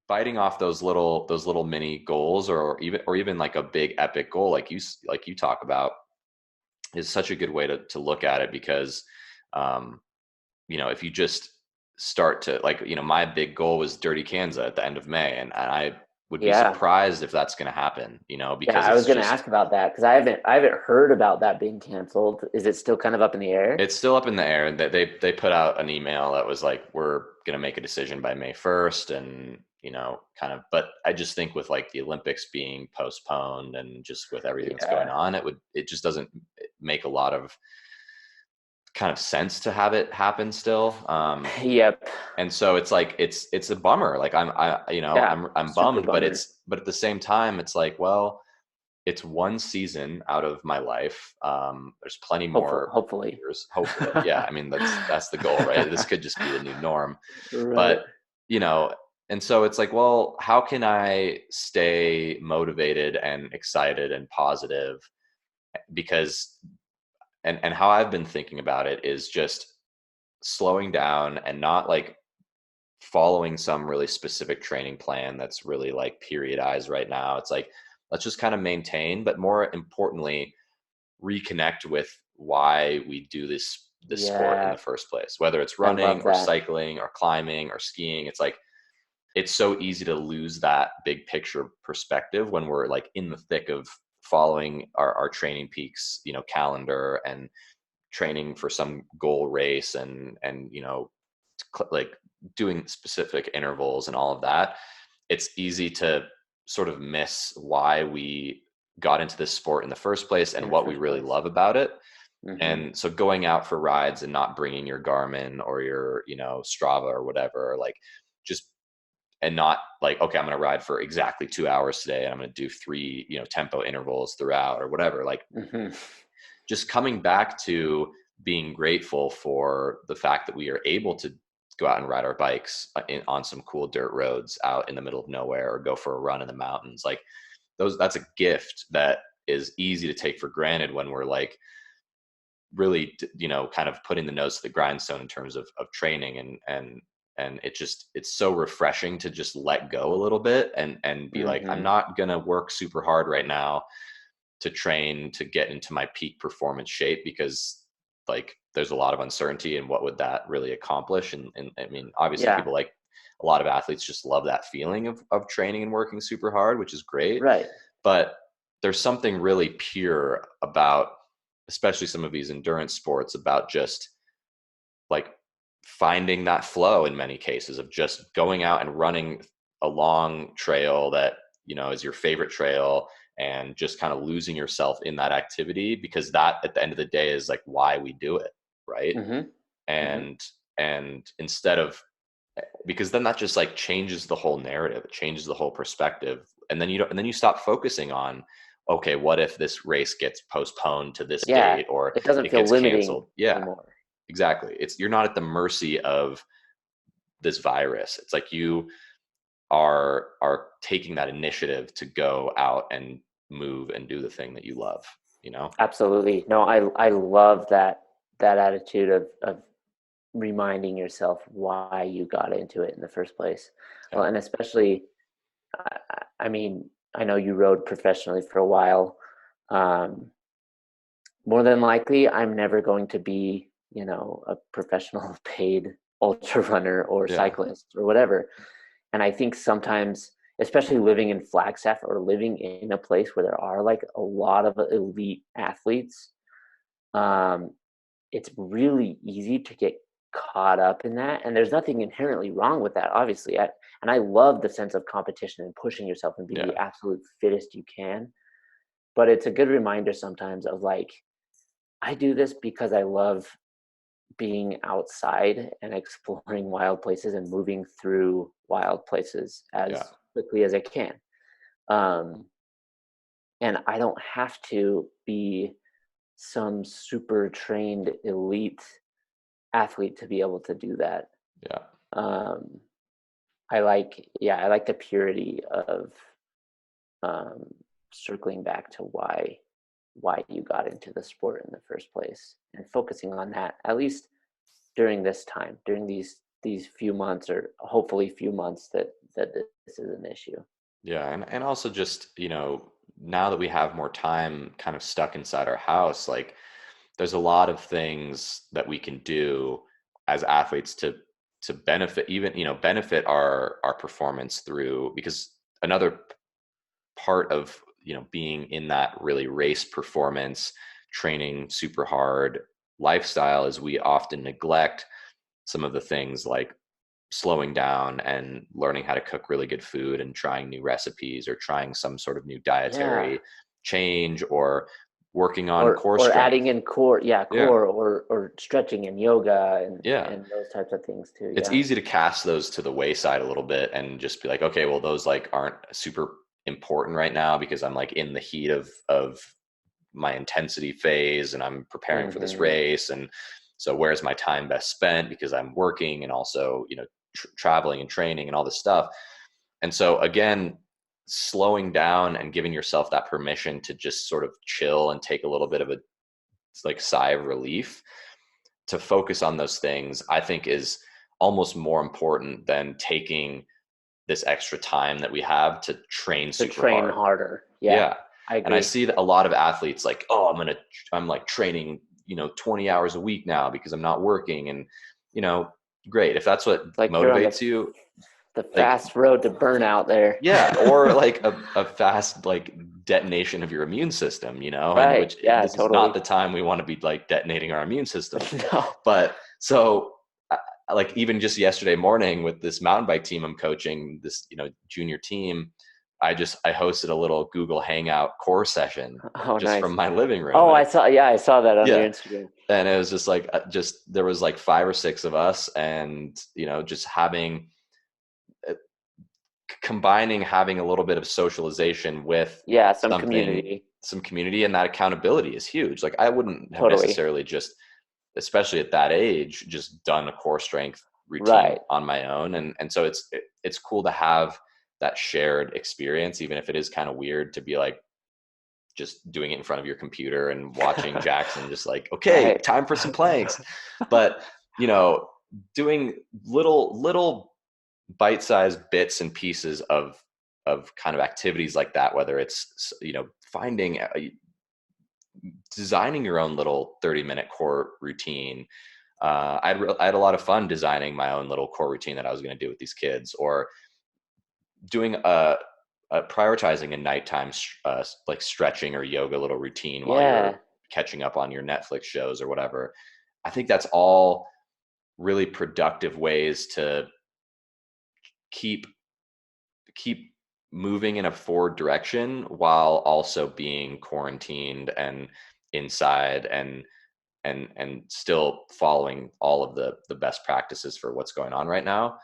biting off those little mini goals, or even like a big epic goal like you talk about, is such a good way to look at it. Because um if you just start to, like, my big goal was Dirty Kansas at the end of May, and I would be Yeah. surprised if that's going to happen, Yeah, because I was it's going to just, ask about that because I haven't heard about that being canceled. Is it still kind of up in the air? it's still up in the air. And they put out an email that was like, we're going to make a decision by May 1st. And kind of, but I just think with like the Olympics being postponed, and just with everything that's going Yeah. on, it just doesn't make a lot of kind of sense to have it happen still. Yep. And so it's like, it's a bummer. Like, Yeah. I'm Super bummed, but bummer. at the same time, it's like, well, it's one season out of my life. There's plenty more Hopefully. years, hopefully. Yeah, I mean, that's the goal, right? This could just be the new norm. Right. But you know, and so it's like, well, how can I stay motivated and excited and positive? Because and how I've been thinking about it is just slowing down and not like following some really specific training plan that's really like periodized right now. It's like, let's just kind of maintain, but more importantly, reconnect with why we do this sport in Yeah, the first place, whether it's I running love or that. cycling or climbing or skiing. It's like, it's so easy to lose that big picture perspective when we're like in the thick of following our training peaks, calendar, and training for some goal race, and like doing specific intervals and all of that. It's easy to sort of miss why we got into this sport in the first place In and the what we first really place. love about it. Hmm. And so going out for rides and not bringing your Garmin or your, Strava or whatever, like, just, and not like, okay, I'm going to ride for exactly 2 hours today, and I'm going to do three, tempo intervals throughout or whatever. Like, Hmm. just coming back to being grateful for the fact that we are able to go out and ride our bikes on some cool dirt roads out in the middle of nowhere, or go for a run in the mountains. Like, that's a gift that is easy to take for granted when we're like really, kind of putting the nose to the grindstone in terms of training. And it's so refreshing to just let go a little bit, and be like, I'm Hmm. not going to work super hard right now to train to get into my peak performance shape, because like there's a lot of uncertainty in what would that really accomplish. And I mean, obviously, Yeah. people, like, a lot of athletes just love that feeling of training and working super hard, which is great. Right. But there's something really pure about, especially some of these endurance sports, about just like finding that flow in many cases, of just going out and running a long trail that, is your favorite trail, and just kind of losing yourself in that activity, because that, at the end of the day, is like why we do it, right? Hmm. Hmm. And instead of, because then that just like changes the whole narrative, it changes the whole perspective. And then you don't and then you stop focusing on, okay, what if this race gets postponed to this Yeah. date, or It doesn't it feel gets limiting canceled? Yeah, anymore. exactly. You're not at the mercy of this virus. It's like you are taking that initiative to go out and move and do the thing that you love. Absolutely. No, I love that attitude of reminding yourself why you got into it in the first place. Well, Yeah. and especially, I mean, I know you rode professionally for a while. Um, More than likely, I'm never going to be, a professional paid ultra runner or Yeah. cyclist or whatever. And I think sometimes, especially living in Flagstaff or living in a place where there are like a lot of elite athletes, um, it's really easy to get caught up in that. And there's nothing inherently wrong with that, obviously. And I love the sense of competition and pushing yourself and being the Yeah. absolute fittest you can. But it's a good reminder sometimes of like, I do this because I love being outside and exploring wild places and moving through wild places Yeah. as quickly as I can. Um, and I don't have to be some super trained elite athlete to be able to do that. Yeah. Um, I like the purity of um, circling back to why you got into the sport in the first place and focusing on that at least during this time, during these few months or hopefully few months that this is an issue. Yeah, and also just, now that we have more time kind of stuck inside our house, like there's a lot of things that we can do as athletes to benefit, even, benefit our performance through, because another part of, being in that really race performance training super hard lifestyle is we often neglect some of the things like slowing down and learning how to cook really good food and trying new recipes or trying some sort of new Yeah. dietary change or working on core Or strength. adding in core, yeah, Yeah. core or stretching and yoga Yeah. and those types of things too. It's Yeah. easy to cast those to the wayside a little bit and just be like, okay, well, those like aren't super important right now because I'm like in the heat of my intensity phase and I'm preparing for this Hmm. race. And so where's my time best spent because I'm working and also, traveling and training and all this stuff. And so again, slowing down and giving yourself that permission to just sort of chill and take a little bit of a like sigh of relief to focus on those things, I think is almost more important than taking this extra time that we have to train To super train hard. harder. Yeah, Yeah. I And I agree. see that a lot of athletes like, oh, I'm like training, 20 hours a week now because I'm not working. And, you know, great. If that's what Like they're on motivates you, the like, fast road to burnout there. yeah, or like a fast like detonation of your immune system, and Right. which Yeah, this is not totally. the time we want to be like detonating our immune system. No. But so like even just yesterday morning with this mountain bike team I'm coaching, this, junior team, I hosted a little Google Hangout core session Oh, just from nice. my living room. Oh, And I saw. Yeah, I saw that on your yeah, Instagram. and it was just like just there was like 5 or 6 of us, and just having uh, combining having a little bit of socialization with Yeah, some something, community. some community, and that accountability is huge. Like I wouldn't have Totally. necessarily just, especially at that age, just done a core strength routine Right. on my own. And so it's cool to have that shared experience, even if it is kind of weird to be like just doing it in front of your computer and watching Jackson just like, okay, Right. time for some planks. But, you know, doing little bite-sized bits and pieces of kind of activities like that, whether it's, finding designing your own little 30-minute core routine. I had a lot of fun designing my own little core routine that I was going to do with these kids, or doing a prioritizing a nighttime like stretching or yoga little routine while you're Yeah. catching up on your Netflix shows or whatever. I think that's all really productive ways to keep keep moving in a forward direction while also being quarantined and inside and still following all of the best practices for what's going on right now.